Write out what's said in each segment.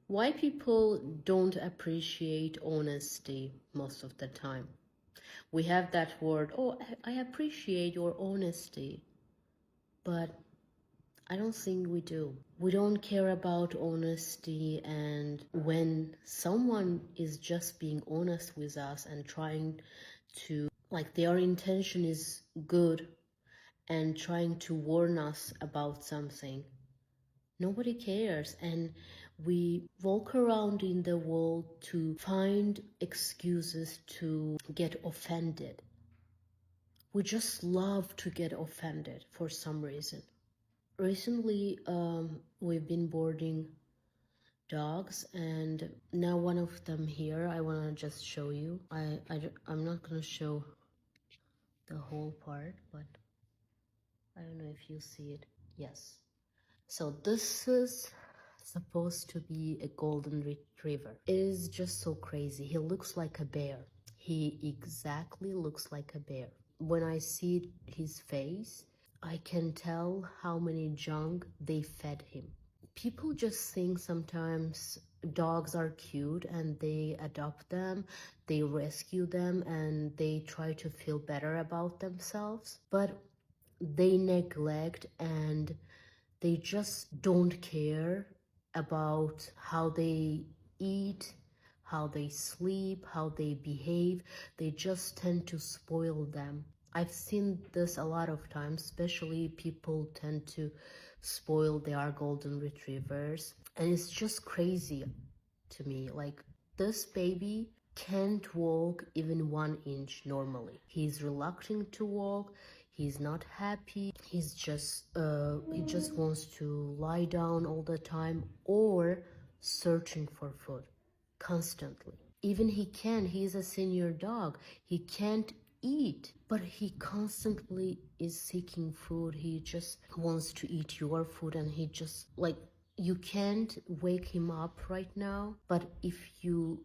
Why people don't appreciate honesty most of the time? We have that word, oh, I appreciate your honesty, but I don't think we do. We don't care about honesty, and when someone is just being honest with us and trying to, like, their intention is good and trying to warn us about something, nobody cares, and we walk around in the world to find excuses to get offended. We just love to get offended for some reason. Recently, we've been boarding dogs, and now one of them here, I want to just show you. I'm not going to show the whole part, but I don't know if you see it. Yes. So this is supposed to be a golden retriever. It is just so crazy. He looks like a bear. He exactly looks like a bear. When I see his face, I can tell how many junk they fed him. People just think sometimes dogs are cute and they adopt them, they rescue them, and they try to feel better about themselves. But they neglect and they just don't care about how they eat, how they sleep, how they behave. They just tend to spoil them. I've seen this a lot of times, especially people tend to spoil their golden retrievers. And it's just crazy to me. Like, this baby can't walk even 1 inch normally. He's reluctant to walk. He's not happy. He just wants to lie down all the time or searching for food constantly. Even he's a senior dog. He can't eat, but he constantly is seeking food. He just wants to eat your food, and he just, like, you can't wake him up right now, but if you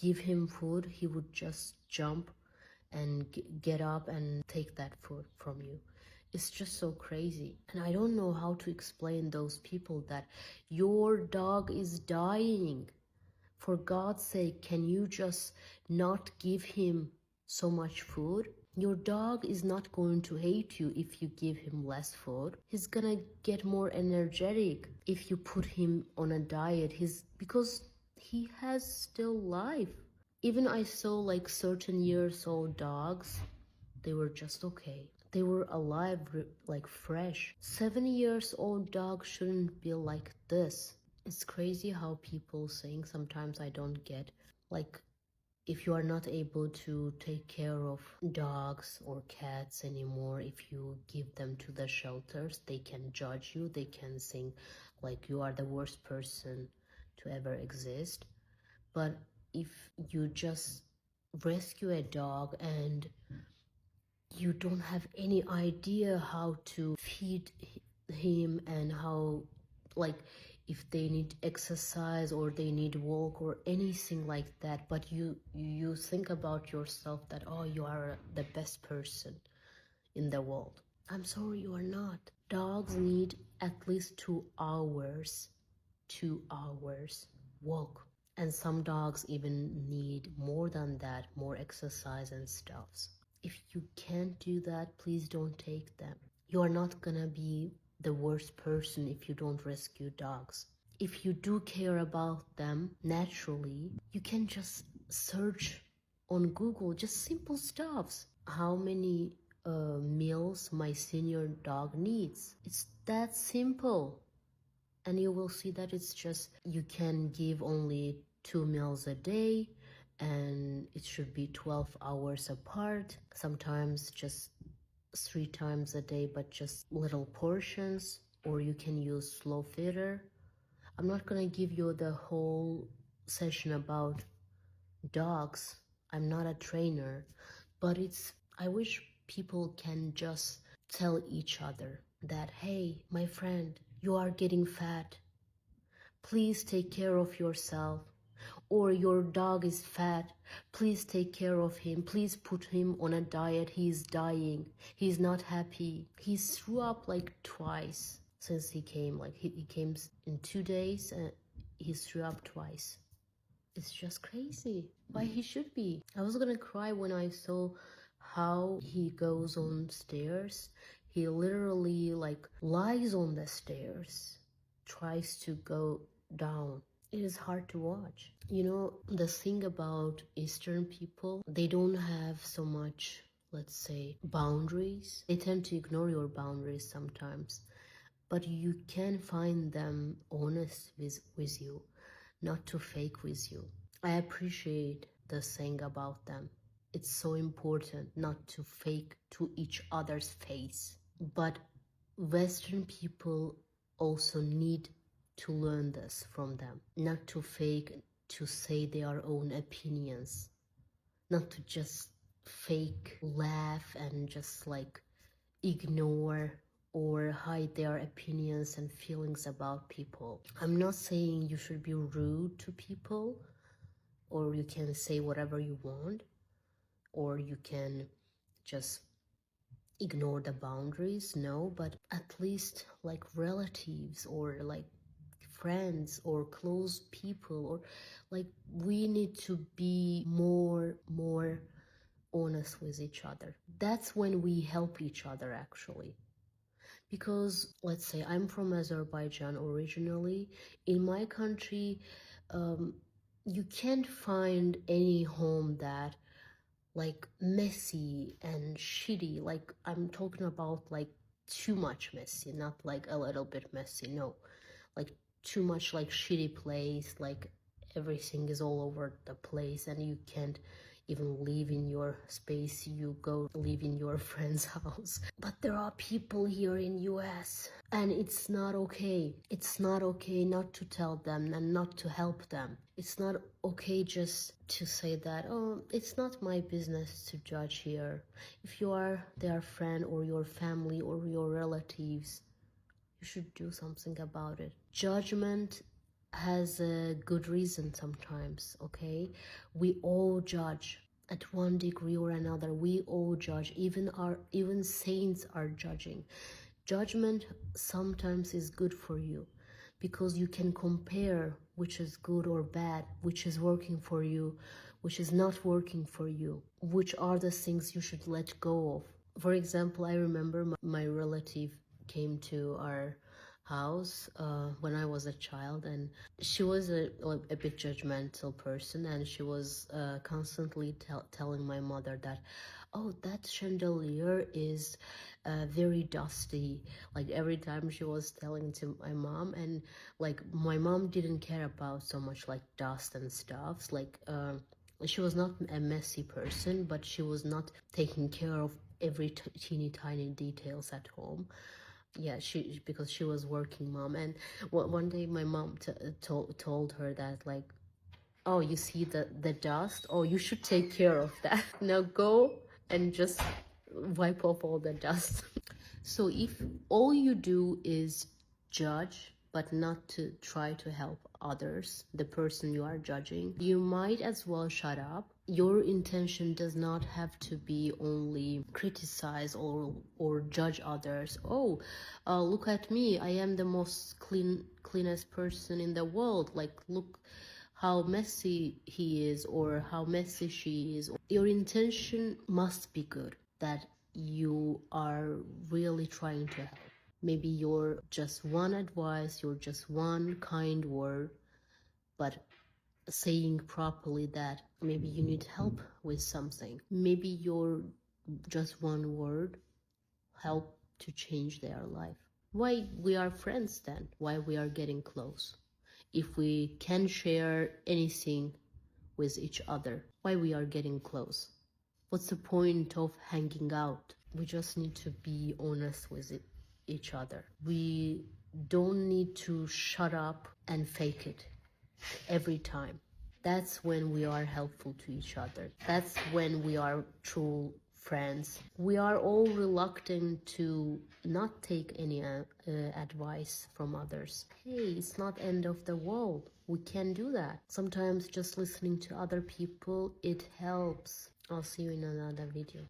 give him food, he would just jump and get up and take that food from you. It's just so crazy. And I don't know how to explain those people that your dog is dying. For God's sake, can you just not give him so much food? Your dog is not going to hate you if you give him less food. He's gonna get more energetic if you put him on a diet. Because he has still life. Even I saw like certain years old dogs, they were just okay. They were alive, like fresh. 7 years old dogs shouldn't be like this. It's crazy how people saying sometimes I don't get, like, if you are not able to take care of dogs or cats anymore, if you give them to the shelters, they can judge you. They can think like you are the worst person to ever exist. But if you just rescue a dog and you don't have any idea how to feed him and how, like, if they need exercise or they need walk or anything like that, but you think about yourself that, oh, you are the best person in the world. I'm sorry, you are not. Dogs need at least 2 hours walk, and some dogs even need more than that, more exercise and stuff. If you can't do that, please don't take them. You are not gonna be the worst person if you don't rescue dogs. If you do care about them naturally, you can just search on Google, just simple stuffs. How many meals my senior dog needs? It's that simple. And you will see that it's just, you can give only 2 meals a day, and it should be 12 hours apart, sometimes just 3 times a day, but just little portions, or you can use slow feeder. I'm not gonna give you the whole session about dogs. I'm not a trainer, but I wish people can just tell each other that, hey, my friend, you are getting fat. Please take care of yourself. Or your dog is fat. Please take care of him. Please put him on a diet. He's dying. He's not happy. He threw up like twice since he came. Like he came in 2 days, he threw up twice. It's just crazy. Why he should be. I was gonna cry when I saw how he goes on stairs. He literally like lies on the stairs, tries to go down. It is hard to watch. You know, the thing about Eastern people, they don't have so much, let's say, boundaries. They tend to ignore your boundaries sometimes, but you can find them honest with you, not to fake with you. I appreciate the thing about them. It's so important not to fake to each other's face. But Western people also need to learn this from them. Not to fake, to say their own opinions. Not to just fake laugh and just like ignore or hide their opinions and feelings about people. I'm not saying you should be rude to people, or you can say whatever you want, or you can just ignore the boundaries. No, but at least like relatives or like friends or close people, or like we need to be more honest with each other. That's when we help each other actually. Because let's say I'm from Azerbaijan originally. In my country, you can't find any home that like messy and shitty. Like I'm talking about like too much messy, not like a little bit messy. No, like too much like shitty place, like everything is all over the place and you can't even live in your space. You go live in your friend's house. But there are people here in US and it's not okay. It's not okay not to tell them and not to help them. It's not okay just to say that, oh, it's not my business to judge here. If you are their friend or your family or your relatives, you should do something about it. Judgment has a good reason sometimes, okay? We all judge at one degree or another. We all judge. Even saints are judging. Judgment sometimes is good for you because you can compare which is good or bad, which is working for you, which is not working for you, which are the things you should let go of. For example, I remember my relative came to our house when I was a child, and she was a bit judgmental person, and she was constantly telling my mother that, oh, that chandelier is very dusty. Like every time she was telling to my mom, and like my mom didn't care about so much like dust and stuff. Like she was not a messy person, but she was not taking care of every teeny tiny details at home. Yeah, because she was working mom, and one day my mom told her that like, oh, you see the dust, oh, you should take care of that. Now go and just wipe off all the dust. So if all you do is judge but not to try to help others, the person you are judging, you might as well shut up. Your intention does not have to be only criticize or judge others. Oh, look at me, I am the most cleanest person in the world. Like, look how messy he is or how messy she is. Your intention must be good, that you are really trying to help. Maybe you're just one advice, you're just one kind word, but saying properly that maybe you need help with something. Maybe you're just one word help to change their life. Why we are friends then? Why we are getting close? If we can share anything with each other, why we are getting close? What's the point of hanging out? We just need to be honest with each other. We don't need to shut up and fake it every time. That's when we are helpful to each other. That's when we are true friends. We are all reluctant to not take any advice from others. Hey, it's not end of the world. We can do that. Sometimes just listening to other people, it helps. I'll see you in another video.